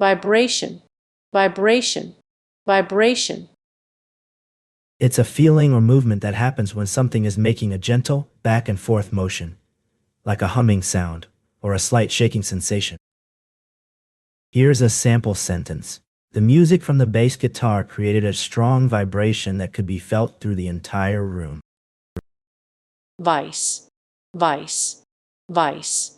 vibration, vibration, vibration. It's a feeling or movement that happens when something is making a gentle back and forth motion, like a humming sound or a slight shaking sensation. Here's a sample sentence. The music from the bass guitar created a strong vibration that could be felt through the entire room. Vice, vice, vice.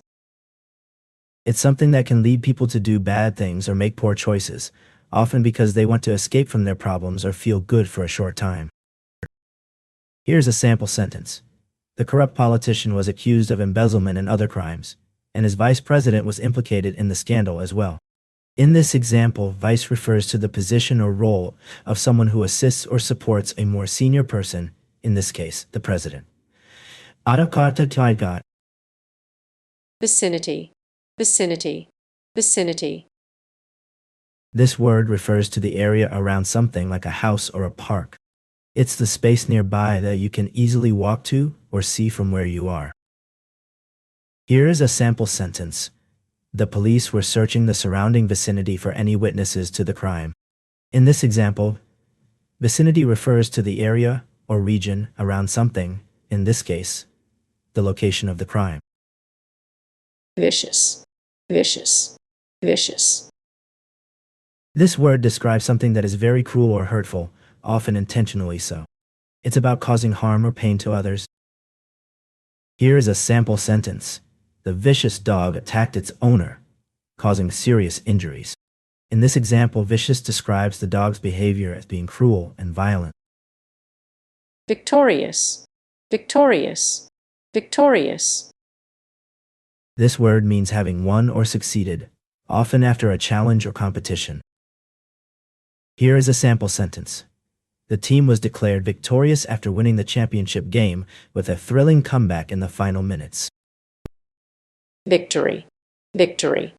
It's something that can lead people to do bad things or make poor choices, often because they want to escape from their problems or feel good for a short time. Here's a sample sentence. The corrupt politician was accused of embezzlement and other crimes, and his vice president was implicated in the scandal as well. In this example, vice refers to the position or role of someone who assists or supports a more senior person, in this case, the president. Vicinity, vicinity, vicinity. This word refers to the area around something like a house or a park. It's the space nearby that you can easily walk to or see from where you are. Here is a sample sentence. The police were searching the surrounding vicinity for any witnesses to the crime. In this example, vicinity refers to the area or region around something, in this case, the location of the crime. Vicious, vicious, vicious. This word describes something that is very cruel or hurtful, often intentionally so. It's about causing harm or pain to others. Here is a sample sentence. The vicious dog attacked its owner, causing serious injuries. In this example, vicious describes the dog's behavior as being cruel and violent. Victorious, victorious, victorious. This word means having won or succeeded, often after a challenge or competition. Here is a sample sentence. The team was declared victorious after winning the championship game with a thrilling comeback in the final minutes. Victory, victory,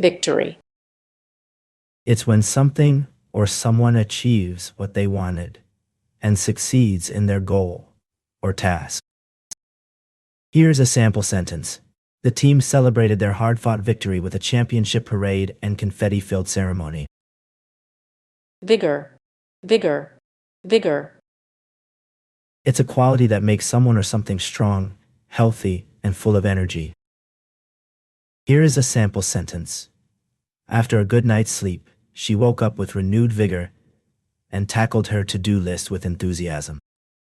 victory. It's when something or someone achieves what they wanted and succeeds in their goal or task. Here's a sample sentence. The team celebrated their hard-fought victory with a championship parade and confetti-filled ceremony. Vigor, vigor, vigor. It's a quality that makes someone or something strong, healthy, and full of energy. Here is a sample sentence. After a good night's sleep, she woke up with renewed vigor and tackled her to-do list with enthusiasm.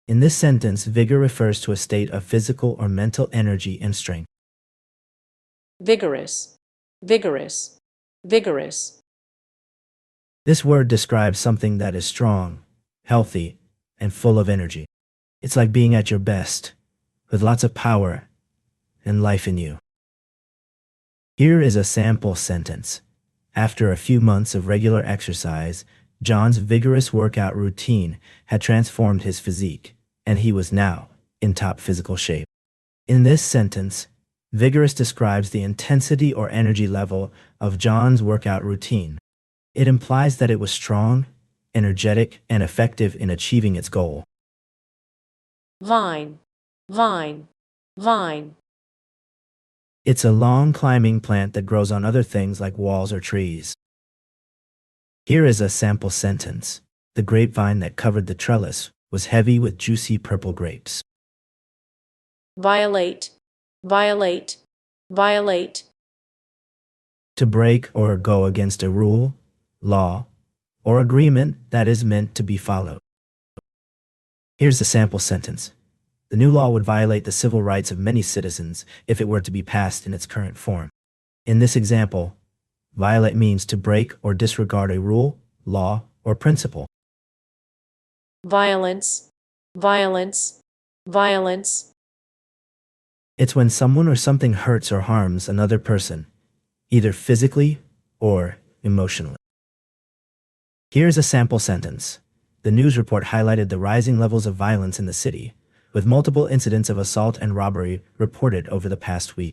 In this sentence, vigor refers to a state of physical or mental energy and strength. Vigorous, vigorous, vigorous. This word describes something that is strong, healthy, and full of energy. It's like being at your best, with lots of power and life in you. Here is a sample sentence. After a few months of regular exercise, John's vigorous workout routine had transformed his physique, and he was now in top physical shape. In this sentence, vigorous describes the intensity or energy level of John's workout routine. It implies that it was strong, energetic, and effective in achieving its goal. Vine, vine, vine. It's a long climbing plant that grows on other things like walls or trees. Here is a sample sentence. The grapevine that covered the trellis was heavy with juicy purple grapes. Violate, violate, violate. To break or go against a rule, law, or agreement that is meant to be followed. Here's the sample sentence. The new law would violate the civil rights of many citizens if it were to be passed in its current form. In this example, violate means to break or disregard a rule, law, or principle. Violence, violence, violence. It's when someone or something hurts or harms another person, either physically or emotionally. Here's a sample sentence. The news report highlighted the rising levels of violence in the city, with multiple incidents of assault and robbery reported over the past week.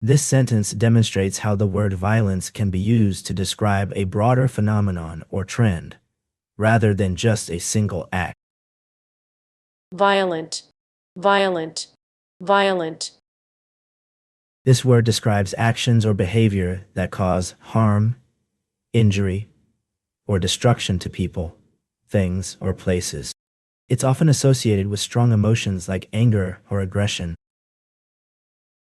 This sentence demonstrates how the word violence can be used to describe a broader phenomenon or trend, rather than just a single act. Violent, violent, violent. This word describes actions or behavior that cause harm, injury, or destruction to people, things, or places. It's often associated with strong emotions like anger or aggression.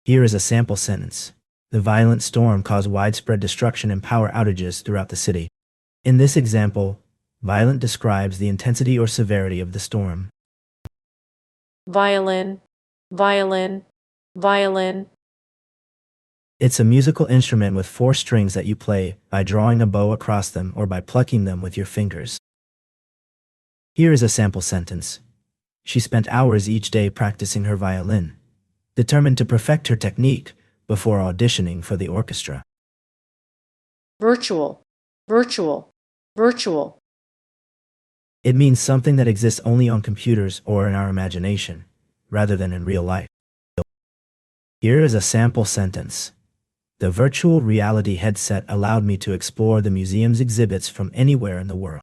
Here is a sample sentence. The violent storm caused widespread destruction and power outages throughout the city. In this example, violent describes the intensity or severity of the storm. Violin, violin, violin. It's a musical instrument with 4 strings that you play by drawing a bow across them or by plucking them with your fingers. Here is a sample sentence. She spent hours each day practicing her violin, determined to perfect her technique before auditioning for the orchestra. Virtual, virtual, virtual. It means something that exists only on computers or in our imagination, rather than in real life. Here is a sample sentence. The virtual reality headset allowed me to explore the museum's exhibits from anywhere in the world.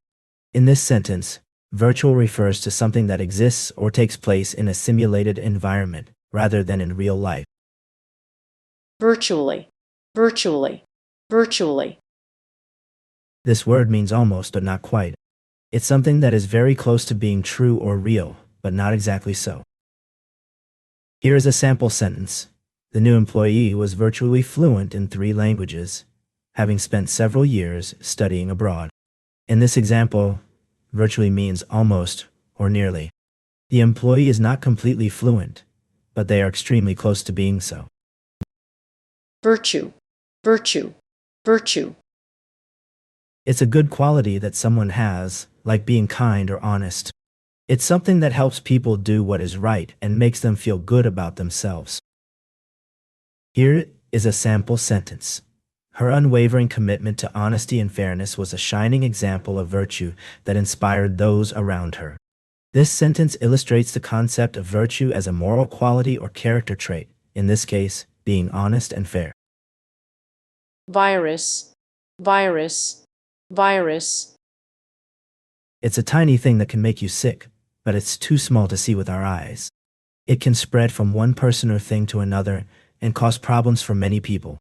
In this sentence, virtual refers to something that exists or takes place in a simulated environment, rather than in real life. Virtually, virtually, virtually. This word means almost but not quite. It's something that is very close to being true or real, but not exactly so. Here is a sample sentence. The new employee was virtually fluent in 3 languages, having spent several years studying abroad. In this example, virtually means almost or nearly. The employee is not completely fluent, but they are extremely close to being so. Virtue, virtue, virtue. It's a good quality that someone has, like being kind or honest. It's something that helps people do what is right and makes them feel good about themselves. Here is a sample sentence. Her unwavering commitment to honesty and fairness was a shining example of virtue that inspired those around her. This sentence illustrates the concept of virtue as a moral quality or character trait, in this case, being honest and fair. Virus, virus, virus. It's a tiny thing that can make you sick, but it's too small to see with our eyes. It can spread from one person or thing to another and cause problems for many people.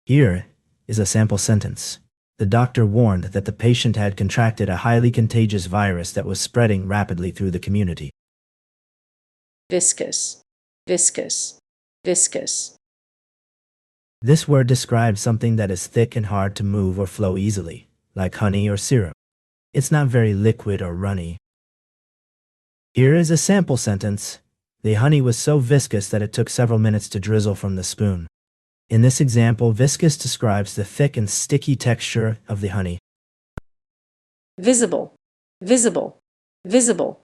Here is a sample sentence. The doctor warned that the patient had contracted a highly contagious virus that was spreading rapidly through the community. Viscous, viscous, viscous. This word describes something that is thick and hard to move or flow easily, like honey or syrup. It's not very liquid or runny. Here is a sample sentence. The honey was so viscous that it took several minutes to drizzle from the spoon. In this example, viscous describes the thick and sticky texture of the honey. Visible, visible, visible.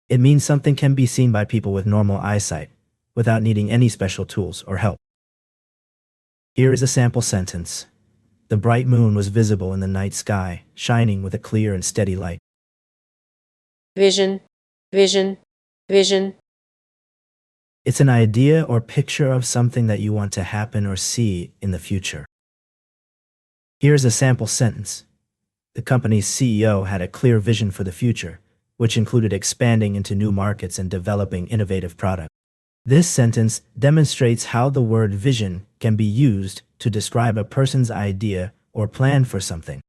It means something can be seen by people with normal eyesight, without needing any special tools or help. Here is a sample sentence. The bright moon was visible in the night sky, shining with a clear and steady light. Vision, vision, vision. It's an idea or picture of something that you want to happen or see in the future. Here's a sample sentence. The company's CEO had a clear vision for the future, which included expanding into new markets and developing innovative products. This sentence demonstrates how the word vision can be used to describe a person's idea or plan for something.